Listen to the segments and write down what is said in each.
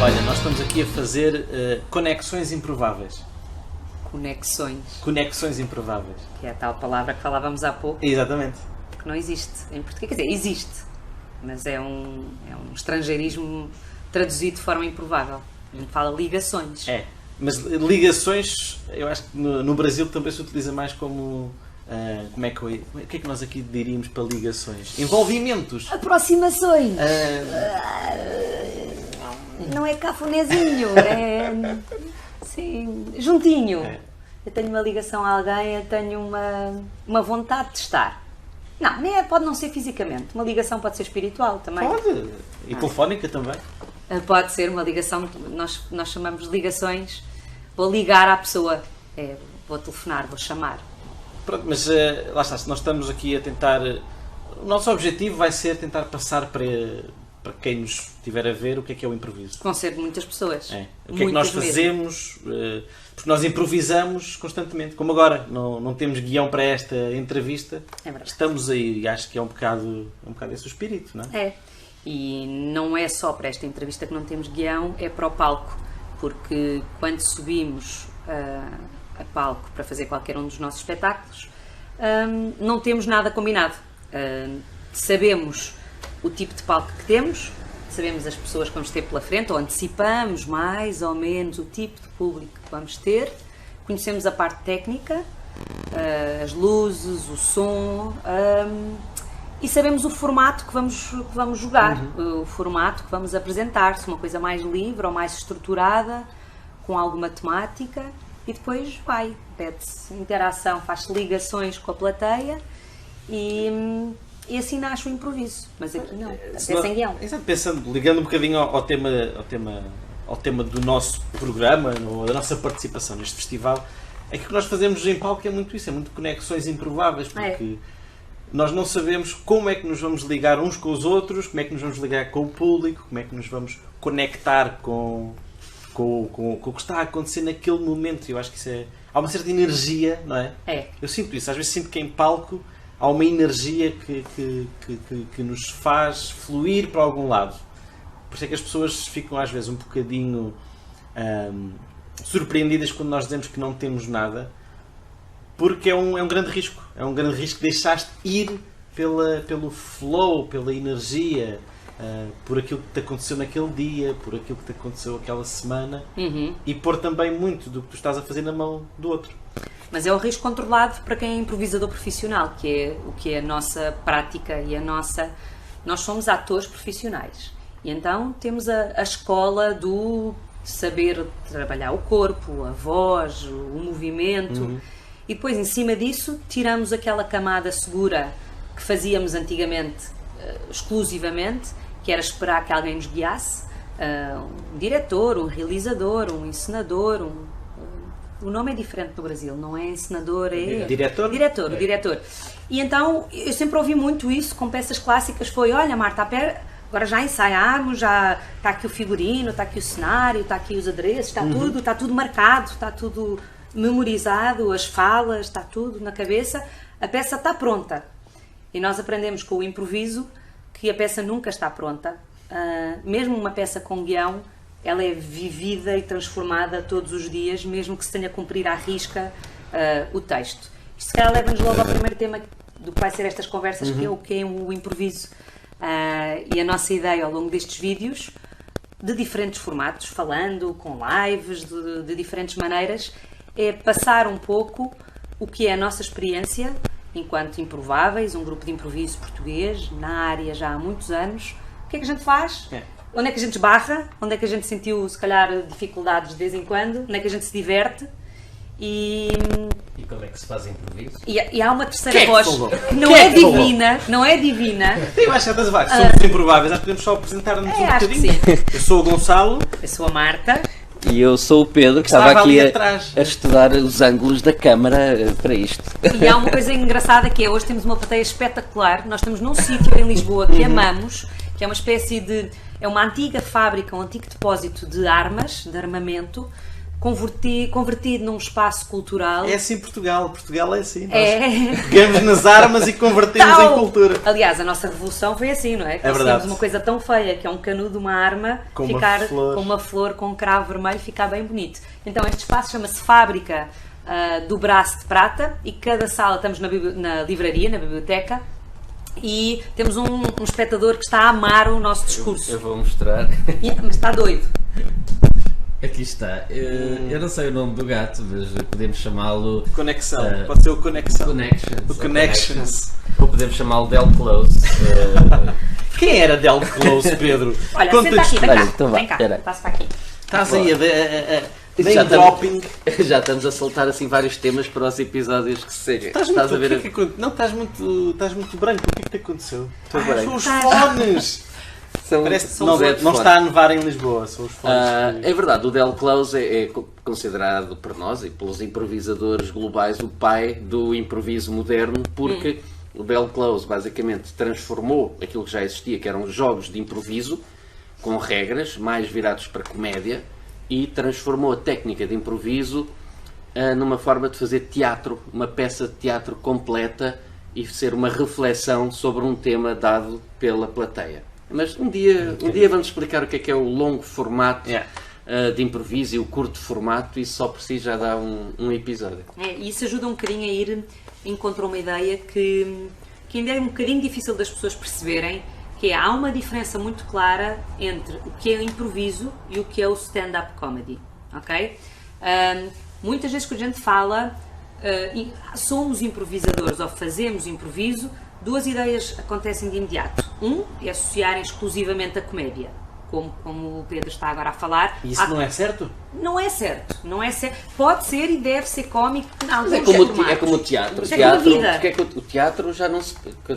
Olha, nós estamos aqui a fazer conexões improváveis. Conexões improváveis. Que é a tal palavra que falávamos há pouco. Exatamente. Que não existe em português. Quer dizer, existe, mas é um estrangeirismo traduzido de forma improvável. A gente fala ligações. É, mas ligações, eu acho que no Brasil também se utiliza mais como... o que é que nós aqui diríamos para ligações? Envolvimentos. Aproximações. Não é cafunézinho, é... Sim, juntinho. É. Eu tenho uma ligação a alguém, eu tenho uma vontade de estar. Não, nem pode não ser fisicamente. Uma ligação pode ser espiritual também. Pode. E telefónica também. Pode ser uma ligação, nós chamamos de ligações. Vou ligar à pessoa, vou telefonar, vou chamar. Pronto, mas lá está, se nós estamos aqui a tentar... O nosso objetivo vai ser tentar passar para quem nos estiver a ver o que é o improviso. Vão ser muitas pessoas. O que é que nós fazemos, porque nós improvisamos constantemente, como agora, não temos guião para esta entrevista, estamos aí, e acho que é um bocado esse o espírito, não é? É, e não é só para esta entrevista que não temos guião, é para o palco, porque quando subimos a palco para fazer qualquer um dos nossos espetáculos, não temos nada combinado. Sabemos o tipo de palco que temos, sabemos as pessoas que vamos ter pela frente, ou antecipamos mais ou menos o tipo de público que vamos ter, conhecemos a parte técnica, as luzes, o som, e sabemos o formato que vamos jogar, o formato que vamos apresentar, se uma coisa mais livre ou mais estruturada, com alguma temática, e depois pede-se interação, faz-se ligações com a plateia e assim nasce o improviso, mas aqui não, é sem guião. Exato, ligando um bocadinho ao tema do nosso programa, da nossa participação neste festival, é que o que nós fazemos em palco é muito isso, é muito conexões improváveis, porque nós não sabemos como é que nos vamos ligar uns com os outros, como é que nos vamos ligar com o público, como é que nos vamos conectar com o que está a acontecer naquele momento. Eu acho que há uma certa energia, não é? Eu sinto isso, às vezes sinto que em palco há uma energia que nos faz fluir para algum lado. Por isso é que as pessoas ficam às vezes um bocadinho surpreendidas quando nós dizemos que não temos nada, porque é um grande risco. É um grande risco deixar-te ir pelo flow, pela energia, por aquilo que te aconteceu naquele dia, por aquilo que te aconteceu aquela semana, e pôr também muito do que tu estás a fazer na mão do outro. Mas é um risco controlado para quem é improvisador profissional, que é o que é a nossa prática e nós somos atores profissionais. E então temos a escola do saber trabalhar o corpo, a voz, o movimento, e depois em cima disso tiramos aquela camada segura que fazíamos antigamente exclusivamente, que era esperar que alguém nos guiasse, um diretor, um realizador, um encenador, o nome é diferente no Brasil, não é encenador, é... Diretor? O diretor. E então, eu sempre ouvi muito isso com peças clássicas, olha Marta, agora já ensaiámos, já está aqui o figurino, está aqui o cenário, está aqui os adereços, está tudo marcado, está tudo memorizado, as falas, está tudo na cabeça, a peça está pronta. E nós aprendemos com o improviso que a peça nunca está pronta, mesmo uma peça com guião, ela é vivida e transformada todos os dias, mesmo que se tenha a cumprir à risca o texto. Isto se calhar leva-nos logo ao primeiro tema do que vai ser estas conversas, que é o improviso. E a nossa ideia ao longo destes vídeos, de diferentes formatos, falando, com lives, de diferentes maneiras, é passar um pouco o que é a nossa experiência enquanto improváveis, um grupo de improviso português, na área já há muitos anos. O que é que a gente faz? Onde é que a gente esbarra? Onde é que a gente sentiu, se calhar, dificuldades de vez em quando? Onde é que a gente se diverte? E como é que se faz improviso? E há uma terceira voz que não é divina, não é divina. Eu acho que somos improváveis, nós podemos só apresentar-nos um bocadinho. Eu sou o Gonçalo. Eu sou a Marta. E eu sou o Pedro, que estava aqui a estudar os ângulos da câmara para isto. E há uma coisa engraçada que hoje temos uma plateia espetacular. Nós estamos num sítio em Lisboa que amamos, que é uma espécie de... É uma antiga fábrica, um antigo depósito de armas, de armamento, convertido num espaço cultural. É assim Portugal é assim. É. Pegamos nas armas e convertemos em cultura. Aliás, a nossa revolução foi assim, não é? Conseguimos uma coisa tão feia, que é um canudo, uma arma, com uma flor com um cravo vermelho, ficar bem bonito. Então este espaço chama-se Fábrica do Braço de Prata, e cada sala, estamos na livraria, na biblioteca, e temos um espectador que está a amar o nosso discurso. Eu vou mostrar. Mas está doido. Aqui está. Eu não sei o nome do gato, mas podemos chamá-lo... Conexão. Pode ser o Conexão. Connections. O Connections. Ou podemos chamá-lo Del Close. Quem era Del Close, Pedro? Olha, senta aqui, vem cá. Espera. Passa para aqui. Estás aí a dropping. Já estamos a soltar assim vários temas para os episódios que se seguem. Estás a ver? Não, estás muito branco. O que é que te aconteceu? São os fones. Não está a nevar em Lisboa, são os fones. É verdade, o Del Close é considerado por nós e pelos improvisadores globais o pai do improviso moderno, porque o Del Close basicamente transformou aquilo que já existia, que eram jogos de improviso com regras mais virados para comédia, e transformou a técnica de improviso numa forma de fazer teatro, uma peça de teatro completa, e ser uma reflexão sobre um tema dado pela plateia. Mas um dia vamos explicar o que é o longo formato de improviso e o curto formato, e só por si já dá um episódio. Isso ajuda um bocadinho a ir encontrar uma ideia que ainda é um bocadinho difícil das pessoas perceberem, que há uma diferença muito clara entre o que é o improviso e o que é o stand-up comedy, ok? Muitas vezes que a gente fala, somos improvisadores ou fazemos improviso, duas ideias acontecem de imediato. É associarem exclusivamente a comédia, como o Pedro está agora a falar. Isso não é certo? Não é certo. Pode ser e deve ser cómico. É como o teatro. Porque é que o teatro já não se...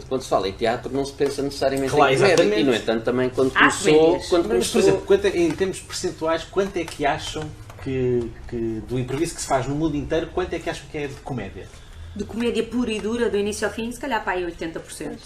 Quando se fala em teatro não se pensa necessariamente em comédia. Exatamente. E, no entanto, também quando começou... Mas, por exemplo, em termos percentuais, quanto é que acham que do improviso que se faz no mundo inteiro, quanto é que acham que é de comédia? De comédia pura e dura, do início ao fim, se calhar para aí 80%.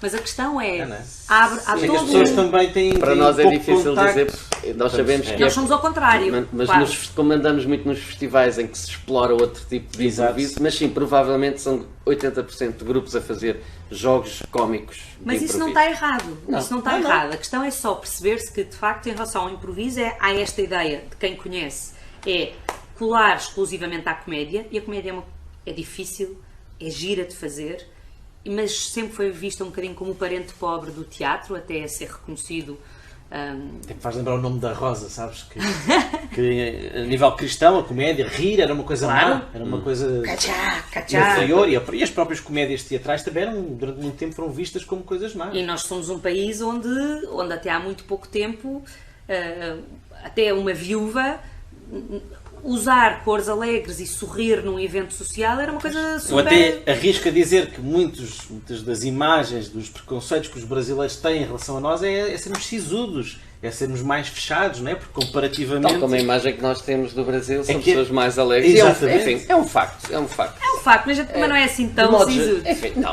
Mas a questão é, há todo as pessoas também têm para nós é difícil contacto. Dizer, nós sabemos que nós somos ao contrário. Mas como andamos muito nos festivais em que se explora outro tipo de improviso, mas sim, provavelmente são 80% de grupos a fazer jogos cómicos. Mas isso não está errado. Isso não está errado. A questão é só perceber-se que, de facto, em relação ao improviso, há esta ideia de quem conhece, é colar exclusivamente à comédia, e a comédia é difícil, é gira de fazer, mas sempre foi vista um bocadinho como o parente pobre do teatro, até a ser reconhecido. Até me faz lembrar o nome da Rosa, sabes? Que a nível cristão, a comédia, rir era uma coisa má, era uma coisa inferior, e as próprias comédias teatrais também durante muito tempo foram vistas como coisas más. E nós somos um país onde até há muito pouco tempo, até uma viúva... usar cores alegres e sorrir num evento social era uma coisa super... Eu até arrisco a dizer que muitas das imagens, dos preconceitos que os brasileiros têm em relação a nós é sermos sisudos, é sermos mais fechados, não é? Porque comparativamente... Tal como a imagem que nós temos do Brasil, são pessoas mais alegres. Exatamente. É um facto. É um facto, mas a gente também não é assim tão sisudos.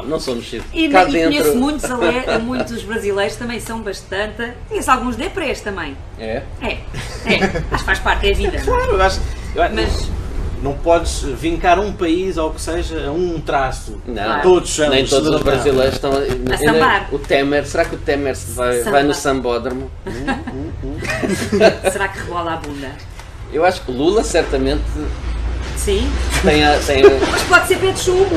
Não somos sisudos. E conheço muitos brasileiros, também são bastante... Conheço alguns deprês também. É? Acho que faz parte, é a vida. Claro, eu acho... Mas não podes vincar um país ou o que seja a um traço. Não, todos são. Nem todos os brasileiros estão a sambar. O Temer, será que o Temer vai no sambódromo? Será que rebola a bunda? Eu acho que Lula certamente. Sim. Mas pode ser pé de chumbo.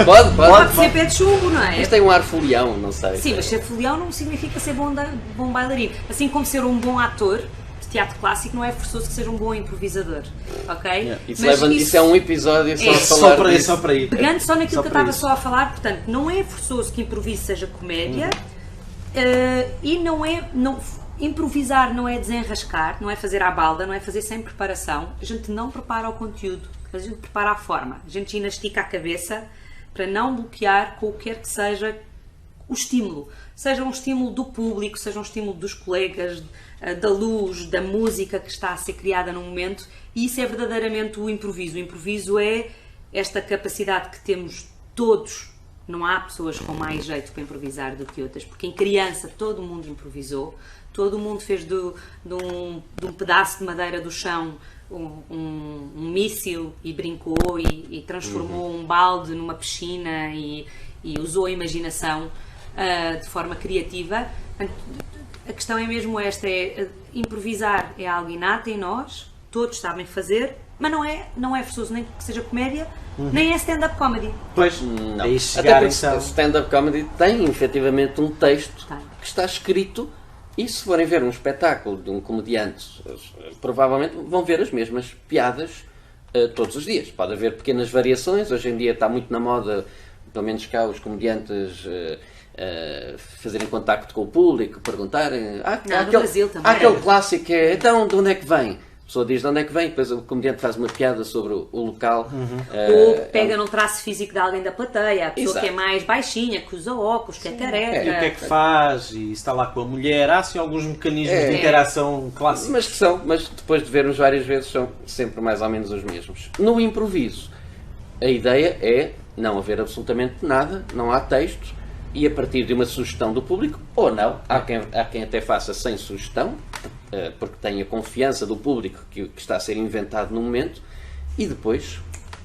Pode ser pé de chumbo, não é? Mas tem um ar folião, não sei. Sim, mas ser folião não significa ser bom bailarino. Assim como ser um bom ator de teatro clássico não é forçoso que seja um bom improvisador, ok? Isso é um episódio só a falar para ir. Pegando só naquilo que eu estava só a falar, portanto, não é forçoso que improviso seja comédia, e improvisar não é desenrascar, não é fazer à balda, não é fazer sem preparação. A gente não prepara o conteúdo, a gente prepara a forma. A gente ginastica a cabeça para não bloquear com o que quer que seja o estímulo. Seja um estímulo do público, seja um estímulo dos colegas, da luz, da música que está a ser criada no momento. E isso é verdadeiramente o improviso. O improviso é esta capacidade que temos todos. Não há pessoas com mais jeito para improvisar do que outras, porque em criança todo mundo improvisou, todo mundo fez de um pedaço de madeira do chão um míssil e brincou e transformou um balde numa piscina e usou a imaginação de forma criativa. A questão é mesmo esta, improvisar é algo inato em nós, todos sabem fazer, mas não é forçoso nem que seja comédia, nem é stand-up comedy. Pois, não. Aí Até porque então... stand-up comedy tem efetivamente um texto que está escrito, e se forem ver um espetáculo de um comediante, provavelmente vão ver as mesmas piadas todos os dias. Pode haver pequenas variações, hoje em dia está muito na moda, pelo menos cá, os comediantes fazerem contacto com o público, perguntarem... no Brasil também. Há aquele clássico que é, então, de onde é que vem? A pessoa diz de onde é que vem, depois o comediante faz uma piada sobre o local. Ou pega num traço físico de alguém da plateia, a pessoa Exato. que é mais baixinha, que usa óculos, que é careca. E o que é que faz? E está lá com a mulher. Há assim alguns mecanismos de interação clássicos. Mas depois de vermos várias vezes, são sempre mais ou menos os mesmos. No improviso, a ideia é não haver absolutamente nada, não há texto, e a partir de uma sugestão do público, ou não, há quem até faça sem sugestão, porque tem a confiança do público que está a ser inventado no momento, e depois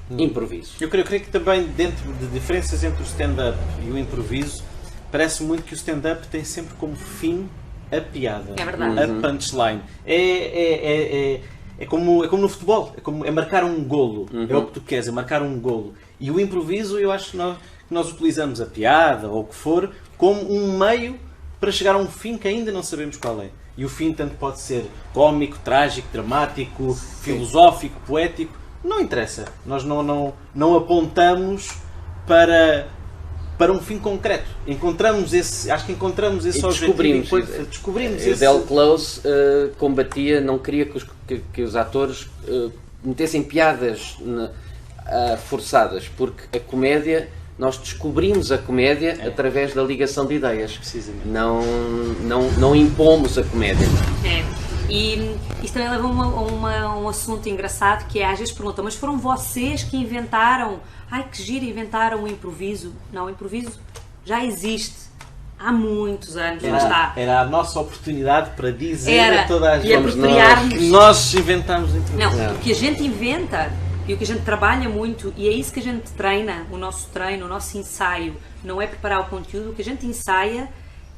improviso. Eu creio que também, dentro de diferenças entre o stand-up e o improviso, parece muito que o stand-up tem sempre como fim a piada, É verdade. a punchline. É como no futebol, é marcar um golo, é o que tu queres, é marcar um golo. E o improviso, eu acho que nós utilizamos a piada, ou o que for, como um meio para chegar a um fim que ainda não sabemos qual é. E o fim tanto pode ser cómico, trágico, dramático, filosófico, poético, não interessa. Nós não apontamos para um fim concreto. Acho que encontramos esse objetivo. Descobrimos esse. Del Close combatia, não queria que os atores metessem piadas forçadas, porque a comédia, nós descobrimos a comédia através da ligação de ideias. Precisamente. Não impomos a comédia. E isto também leva a um assunto engraçado, que é, às vezes perguntam, mas foram vocês que inventaram, que giro, inventaram o improviso? Não, o improviso já existe há muitos anos. Era a nossa oportunidade para dizer a toda a gente que nós inventámos o improviso. Não, o que a gente inventa e o que a gente trabalha muito, e é isso que a gente treina, o nosso treino, o nosso ensaio, não é preparar o conteúdo, o que a gente ensaia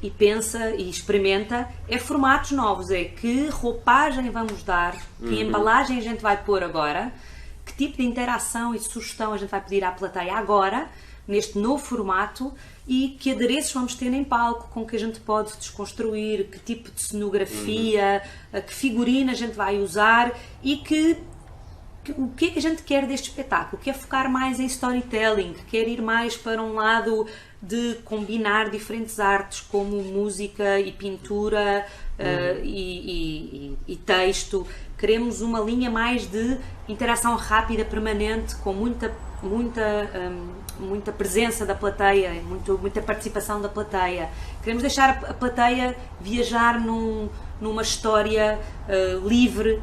e pensa e experimenta é formatos novos, é que roupagem vamos dar, que embalagem a gente vai pôr agora, que tipo de interação e sugestão a gente vai pedir à plateia agora, neste novo formato, e que adereços vamos ter em palco, com que a gente pode desconstruir, que tipo de cenografia, que figurina a gente vai usar, e o que é que a gente quer deste espetáculo? Quer focar mais em storytelling, quer ir mais para um lado de combinar diferentes artes como música e pintura e texto. Queremos uma linha mais de interação rápida, permanente, com muita presença da plateia, muita participação da plateia. Queremos deixar a plateia viajar numa história livre,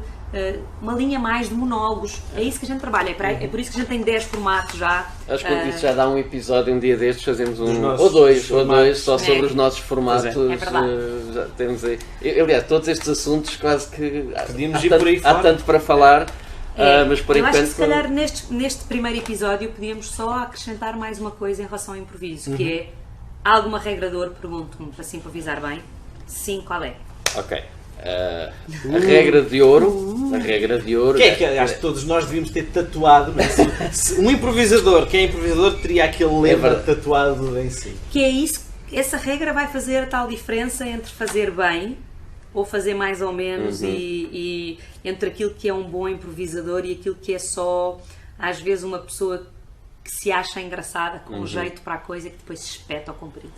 uma linha mais de monólogos. É isso que a gente trabalha, é por isso que a gente tem 10 formatos já. Acho que isso já dá um episódio, um dia destes fazemos nossos ou dois só sobre os nossos formatos. É verdade. Já temos aí. Aliás, todos estes assuntos quase que podíamos ir por aí fora. Há tanto para falar. Mas por enquanto, acho que se calhar neste primeiro episódio podíamos só acrescentar mais uma coisa em relação ao improviso, que é, há alguma regra de ouro, pergunto-me, para se improvisar bem? Sim, qual é? Ok. A regra de ouro. Que acho que todos nós devíamos ter tatuado, não é? Se um improvisador, quem é improvisador, teria aquele lema tatuado em si. Que é isso, essa regra vai fazer a tal diferença entre fazer bem ou fazer mais ou menos, e entre aquilo que é um bom improvisador e aquilo que é só, às vezes, uma pessoa que se acha engraçada, com um jeito para a coisa, que depois se espeta ao comprido.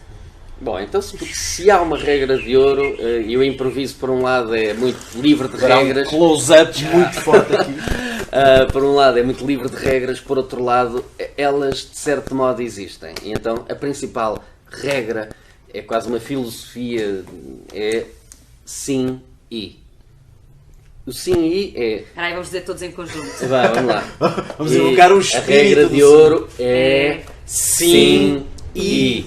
Bom, então se há uma regra de ouro, e o improviso por um lado é muito livre de regras... close-ups muito forte aqui. Por um lado é muito livre de regras, por outro lado elas de certo modo existem. E então a principal regra é quase uma filosofia, é sim e. O sim e é... Espera aí, vamos dizer todos em conjunto. Vamos lá. Vamos invocar o espírito. A regra de ouro é sim e.